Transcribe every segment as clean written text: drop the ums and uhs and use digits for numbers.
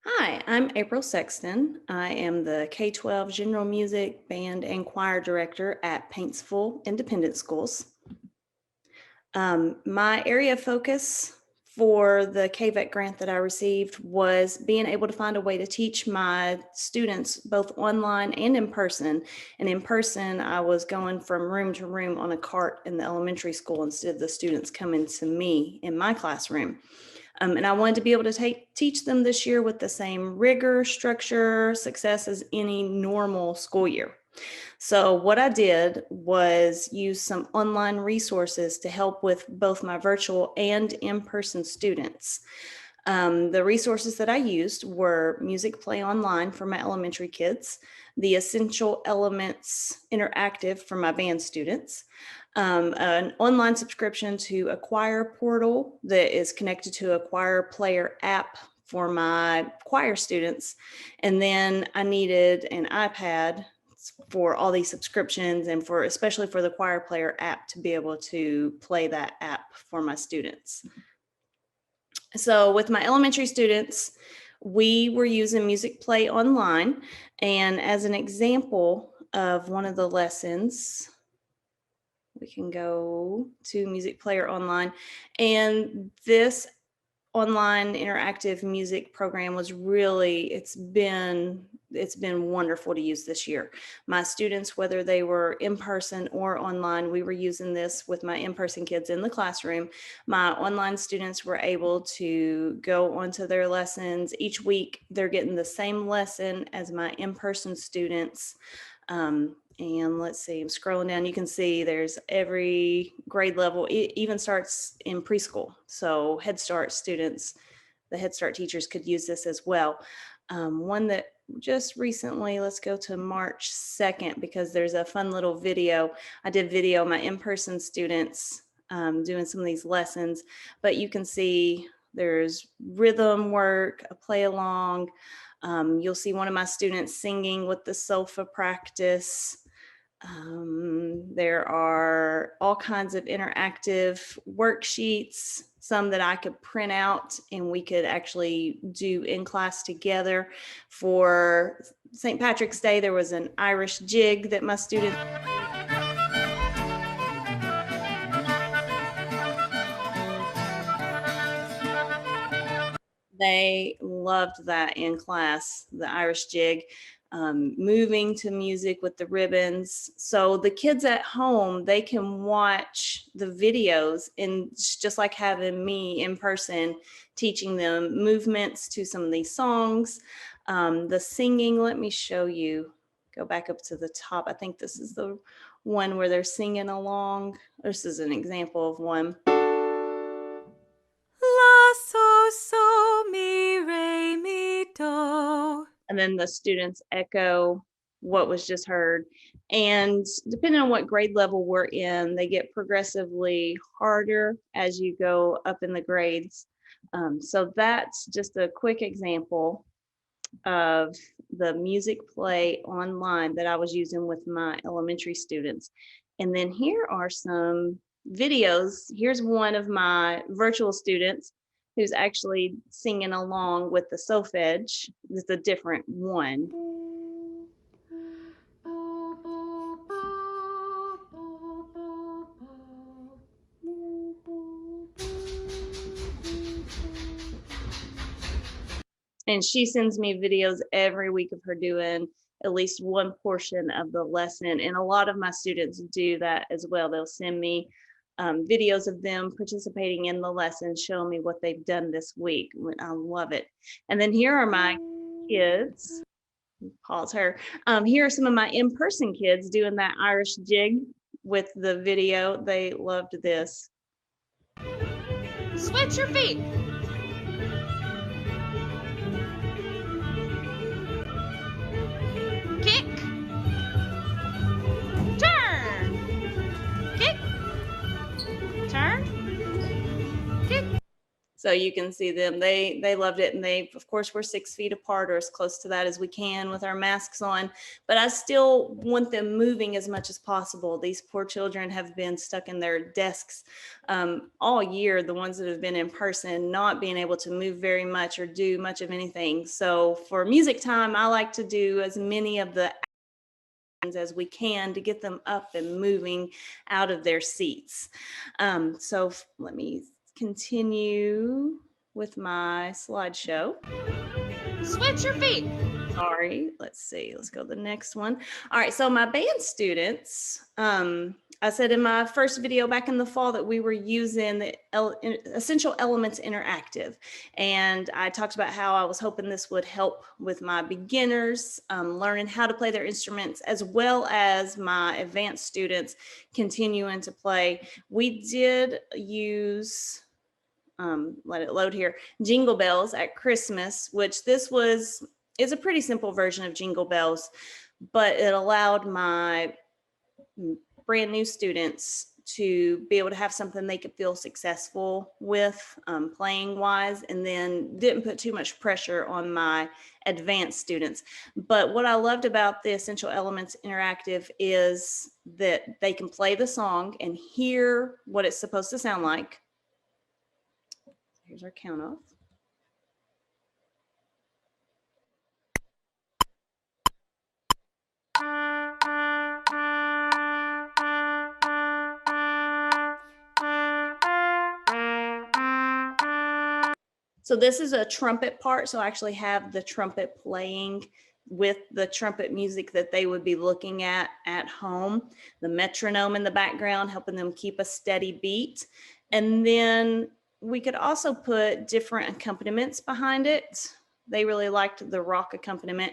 Hi, I'm April Sexton. I am the K-12 General Music, Band, and Choir Director at Paintsville Independent Schools. My area of focus for the KVET grant that I received was being able to find a way to teach my students both online and in person. And in person, I was going from room to room on a cart in the elementary school instead of the students coming to me in my classroom. And I wanted to be able to teach them this year with the same rigor, structure, success as any normal school year. So what I did was use some online resources to help with both my virtual and in-person students. The resources that I used were Music Play Online for my elementary kids, the Essential Elements Interactive for my band students, an online subscription to a choir portal that is connected to a choir player app for my choir students. And then I needed an iPad for all these subscriptions and for especially for the choir player app to be able to play that app for my students. So with my elementary students, we were using Music Play Online. And as an example of one of the lessons, we can go to Music Player Online. And this online interactive music program was really, it's been wonderful to use this year. My students, whether they were in person or online, we were using this with my in-person kids in the classroom. My online students were able to go onto their lessons. Each week, they're getting the same lesson as my in-person students. And let's see, I'm scrolling down, you can see there's every grade level. It even starts in preschool. So Head Start students, the Head Start teachers could use this as well. One that just recently, let's go to March 2nd, because there's a fun little video. I did video my in-person students doing some of these lessons, but you can see there's rhythm work, a play along. You'll see one of my students singing with the SOFA practice. There are all kinds of interactive worksheets, some that I could print out and we could actually do in class together. For St. Patrick's Day, there was an Irish jig that my students They loved that in class, the Irish jig, moving to music with the ribbons. So the kids at home, they can watch the videos and it's just like having me in person teaching them movements to some of these songs. The singing, let me show you. Go back up to the top. I think this is the one where they're singing along. This is an example of one. La, so, mi, re, mi, do. And then the students echo what was just heard. And depending on what grade level we're in, they get progressively harder as you go up in the grades. So that's just a quick example of the Music Play Online that I was using with my elementary students. And then here are some videos. Here's one of my virtual students who's actually singing along with the solfege. This is a different one. And she sends me videos every week of her doing at least one portion of the lesson. And a lot of my students do that as well. They'll send me videos of them participating in the lesson, showing me what they've done this week. I love it. And then here are my kids. Pause her. Here are some of my in-person kids doing that Irish jig with the video. They loved this. Switch your feet. Kick. Turn. Kick. Turn. Kick. So you can see them, they loved it. And they, of course, we're 6 feet apart or as close to that as we can with our masks on, but I still want them moving as much as possible. These poor children have been stuck in their desks all year, the ones that have been in person, not being able to move very much or do much of anything. So for music time, I like to do as many of the as we can to get them up and moving out of their seats. So let me continue with my slideshow. Switch your feet. Sorry, let's see, let's go to the next one. All right, so my band students, I said in my first video back in the fall that we were using the Essential Elements Interactive. And I talked about how I was hoping this would help with my beginners learning how to play their instruments, as well as my advanced students continuing to play. We did use, let it load here, Jingle Bells at Christmas, which is a pretty simple version of Jingle Bells, but it allowed my brand new students to be able to have something they could feel successful with playing wise, and then didn't put too much pressure on my advanced students. But what I loved about the Essential Elements Interactive is that they can play the song and hear what it's supposed to sound like. Here's our count off. So this is a trumpet part. So I actually have the trumpet playing with the trumpet music that they would be looking at home, the metronome in the background, helping them keep a steady beat. And then we could also put different accompaniments behind it. They really liked the rock accompaniment.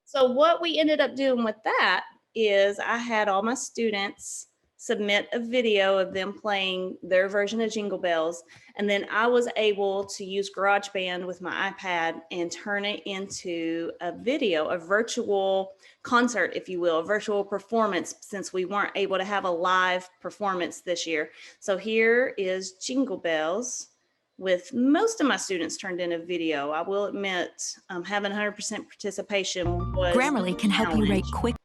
So what we ended up doing with that is I had all my students submit a video of them playing their version of Jingle Bells. And then I was able to use GarageBand with my iPad and turn it into a video, a virtual concert, if you will, a virtual performance, since we weren't able to have a live performance this year. So here is Jingle Bells with most of my students turned in a video. I will admit, having 100% participation was Grammarly can help you write quick.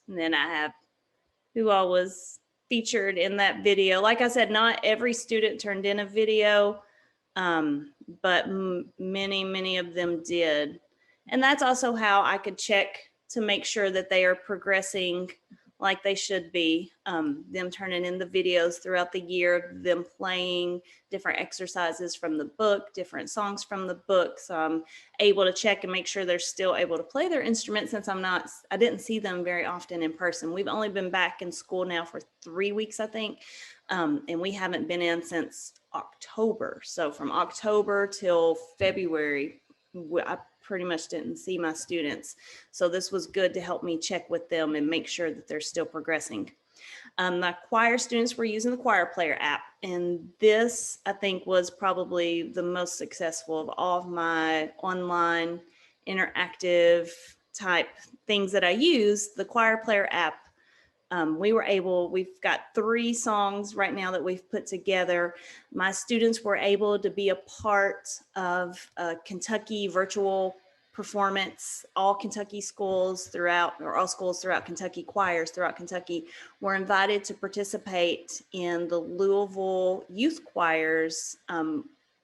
And then I have who all was featured in that video. Like I said, not every student turned in a video, but many of them did. And that's also how I could check to make sure that they are progressing like they should be. Them turning in the videos throughout the year, them playing different exercises from the book, different songs from the book. So I'm able to check and make sure they're still able to play their instrument, since I didn't see them very often in person. We've only been back in school now for 3 weeks, I think. And we haven't been in since October. So from October till February, I pretty much didn't see my students. So this was good to help me check with them and make sure that they're still progressing. My choir students were using the Choir Player app, and this I think was probably the most successful of all of my online interactive type things that I use. The Choir Player app, we've got 3 songs right now that we've put together. My students were able to be a part of a Kentucky virtual performance. All Kentucky schools throughout, or all schools throughout Kentucky, choirs throughout Kentucky, were invited to participate in the Louisville Youth Choir's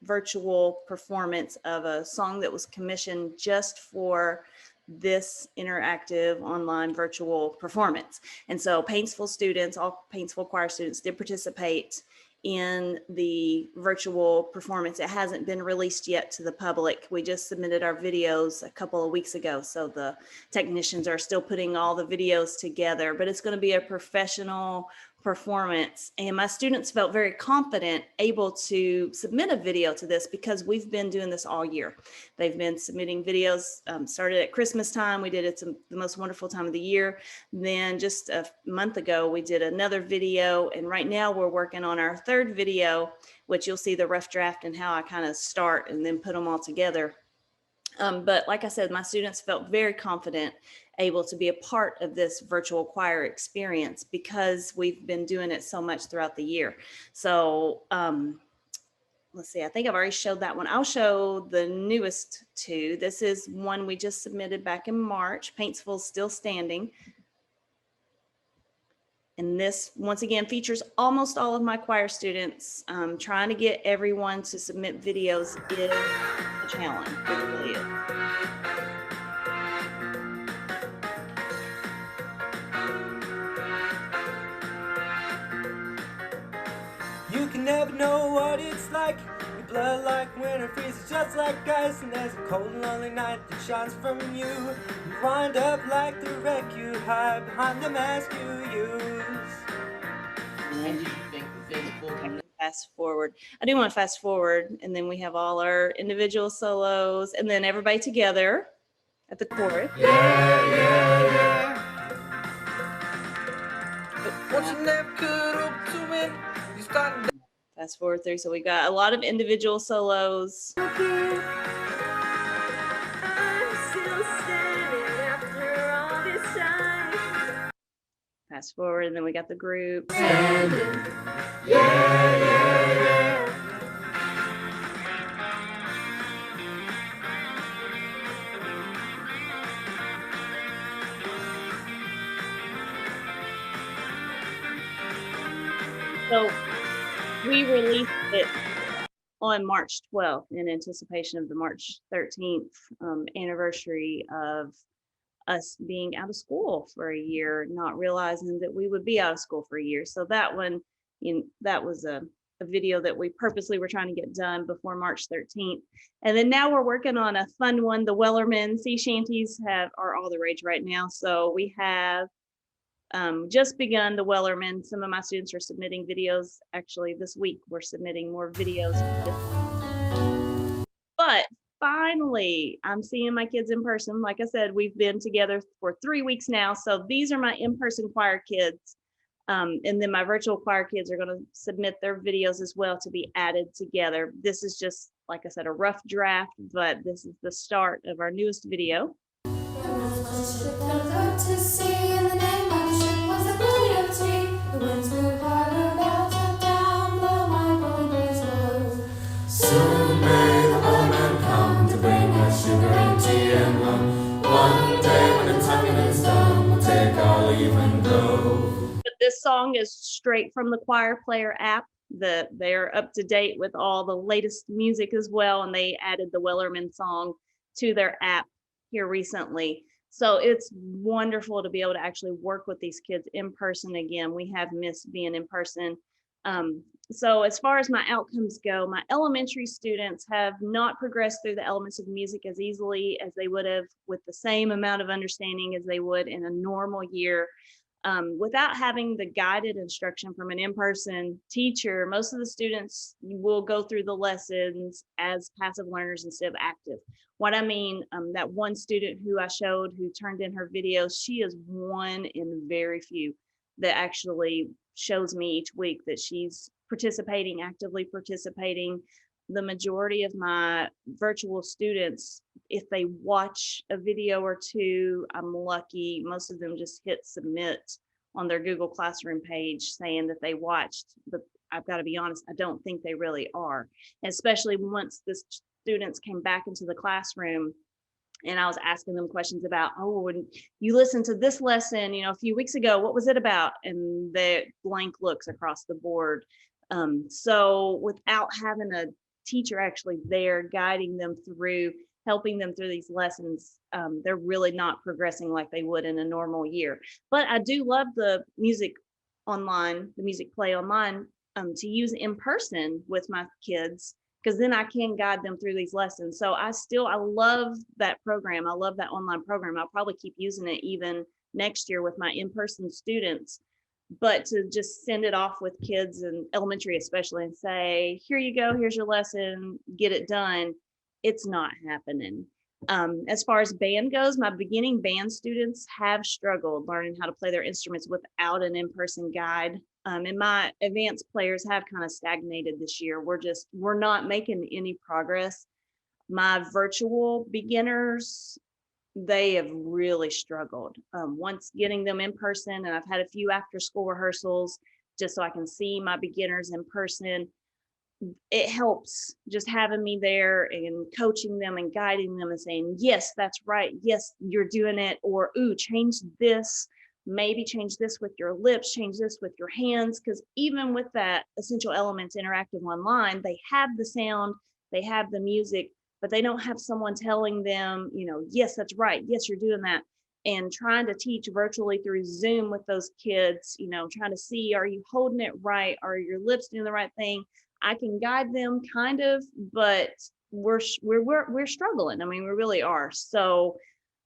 virtual performance of a song that was commissioned just for this interactive online virtual performance. And so Paintsville students, all Paintsville choir students, did participate in the virtual performance. It hasn't been released yet to the public. We just submitted our videos a couple of weeks ago, so the technicians are still putting all the videos together, but it's going to be a professional performance. And my students felt very confident able to submit a video to this because we've been doing this all year. They've been submitting videos, started at Christmas time. We did it the most wonderful time of the year. Then just a month ago, we did another video. And right now we're working on our third video, which you'll see the rough draft and how I kind of start and then put them all together. But like I said, my students felt very confident able to be a part of this virtual choir experience because we've been doing it so much throughout the year. So let's see, I think I've already showed that one. I'll show the newest two. This is one we just submitted back in March. Paintsville's Still Standing. And this, once again, features almost all of my choir students. Trying to get everyone to submit videos is a challenge. It really is. You can never know what it's like. Your blood like winter freezes just like ice. And there's a cold and lonely night that shines from you. You wind up like the wreck you hide behind the mask you use. And do you think the physical can Fast forward. I do want to fast forward, and then we have all our individual solos, and then everybody together at the chorus. What you never could hope to win, you start. Fast forward through. So we got a lot of individual solos. Fast forward, and then we got the group. So we released it on March 12th in anticipation of the March 13th anniversary of us being out of school for a year, not realizing that we would be out of school for a year. So that one, that was a video that we purposely were trying to get done before March 13th. And then now we're working on a fun one. The Wellerman sea shanties are all the rage right now. So we have just begun the Wellerman. Some of my students are submitting videos. Actually, this week we're submitting more videos. But finally, I'm seeing my kids in person. Like I said, we've been together for 3 weeks now. So these are my in-person choir kids. And then my virtual choir kids are going to submit their videos as well to be added together. This is just, like I said, a rough draft, but this is the start of our newest video. Soon may the Wellerman come to bring us sugar and tea and rum. One day when the time is done, we'll take our leave and go. But this song is straight from the Choir Player app. They're up to date with all the latest music as well, and they added the Wellerman song to their app here recently. So it's wonderful to be able to actually work with these kids in person again. We have missed being in person. So as far as my outcomes go, my elementary students have not progressed through the elements of music as easily as they would have with the same amount of understanding as they would in a normal year. Without having the guided instruction from an in-person teacher, most of the students will go through the lessons as passive learners instead of active. What I mean, that one student who I showed who turned in her videos, she is one in very few that actually shows me each week that she's participating, actively participating. The majority of my virtual students, if they watch a video or two, I'm lucky. Most of them just hit submit on their Google Classroom page saying that they watched, but I've got to be honest, I don't think they really are. Especially once the students came back into the classroom, And I was asking them questions about, oh, when you listened to this lesson, a few weeks ago, what was it about? And the blank looks across the board. So without having a teacher actually there guiding them through, helping them through these lessons, they're really not progressing like they would in a normal year. But I do love the music online, the music play online, to use in person with my kids, because then I can guide them through these lessons. So I love that program. I love that online program. I'll probably keep using it even next year with my in-person students. But to just send it off with kids in elementary, especially, and say, here you go, here's your lesson, get it done, it's not happening. As far as band goes, my beginning band students have struggled learning how to play their instruments without an in-person guide. And my advanced players have kind of stagnated this year. We're not making any progress. My virtual beginners, they have really struggled. Once getting them in person, and I've had a few after school rehearsals just so I can see my beginners in person. It helps just having me there and coaching them and guiding them and saying, yes, that's right. Yes, you're doing it. Or, ooh, change this. Maybe change this with your lips, change this with your hands. Because even with that Essential Elements Interactive Online, they have the sound, they have the music, but they don't have someone telling them, yes, that's right. Yes, you're doing that. And trying to teach virtually through Zoom with those kids, trying to see, are you holding it right? Are your lips doing the right thing? I can guide them kind of, but we're struggling. I mean, we really are. So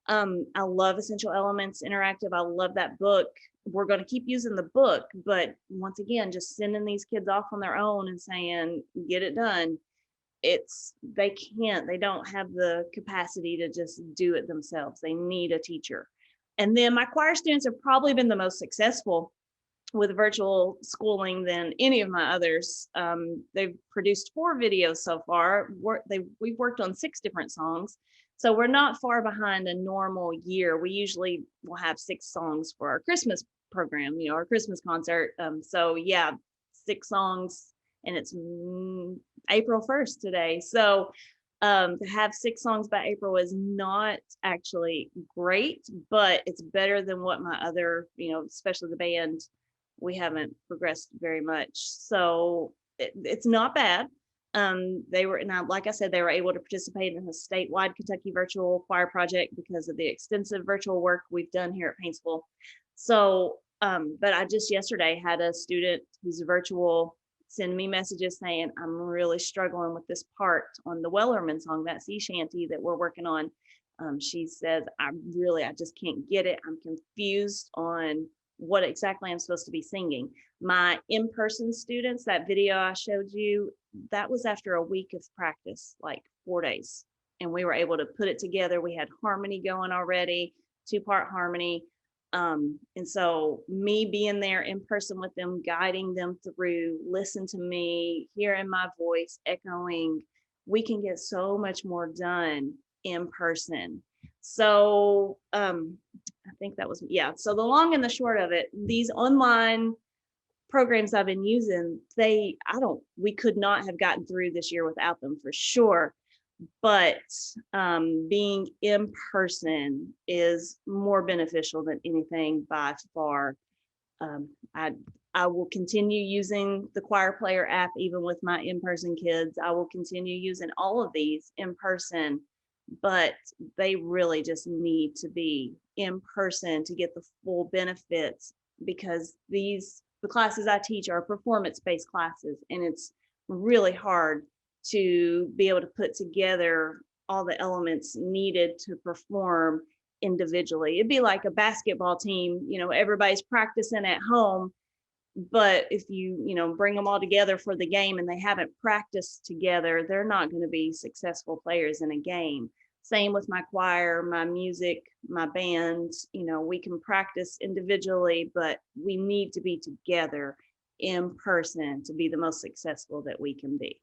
I love Essential Elements Interactive. I love that book. We're going to keep using the book, but once again, just sending these kids off on their own and saying, get it done. They don't have the capacity to just do it themselves. They need a teacher. And then my choir students have probably been the most successful with virtual schooling than any of my others. They've produced 4 videos so far. We've worked on 6 different songs. So we're not far behind a normal year. We usually will have 6 songs for our Christmas program, our Christmas concert. So yeah, 6 songs, and it's April 1st today. So to have 6 songs by April is not actually great, but it's better than what my other, especially the band, we haven't progressed very much. So it's not bad. Like I said, they were able to participate in the statewide Kentucky Virtual Choir Project because of the extensive virtual work we've done here at Paintsville. So, but I just yesterday had a student who's virtual send me messages saying, I'm really struggling with this part on the Wellerman song, that sea shanty that we're working on. She says, I just can't get it. I'm confused on what exactly I'm supposed to be singing. My in-person students, that video I showed you, that was after a week of practice, like 4 days. And we were able to put it together. We had harmony going already, 2-part harmony. And so me being there in person with them, guiding them through, listen to me, hearing my voice, echoing, we can get so much more done in person. So I think that was, yeah. So the long and the short of it, these online programs I've been using, we could not have gotten through this year without them for sure. But being in person is more beneficial than anything by far. I will continue using the Choir Player app, even with my in-person kids. I will continue using all of these in person, but they really just need to be in person to get the full benefits, because the classes I teach are performance-based classes, and it's really hard to be able to put together all the elements needed to perform individually. It'd be like a basketball team, everybody's practicing at home, but if you bring them all together for the game and they haven't practiced together, they're not going to be successful players in a game. Same with my choir, my music, my band. We can practice individually, but we need to be together in person to be the most successful that we can be.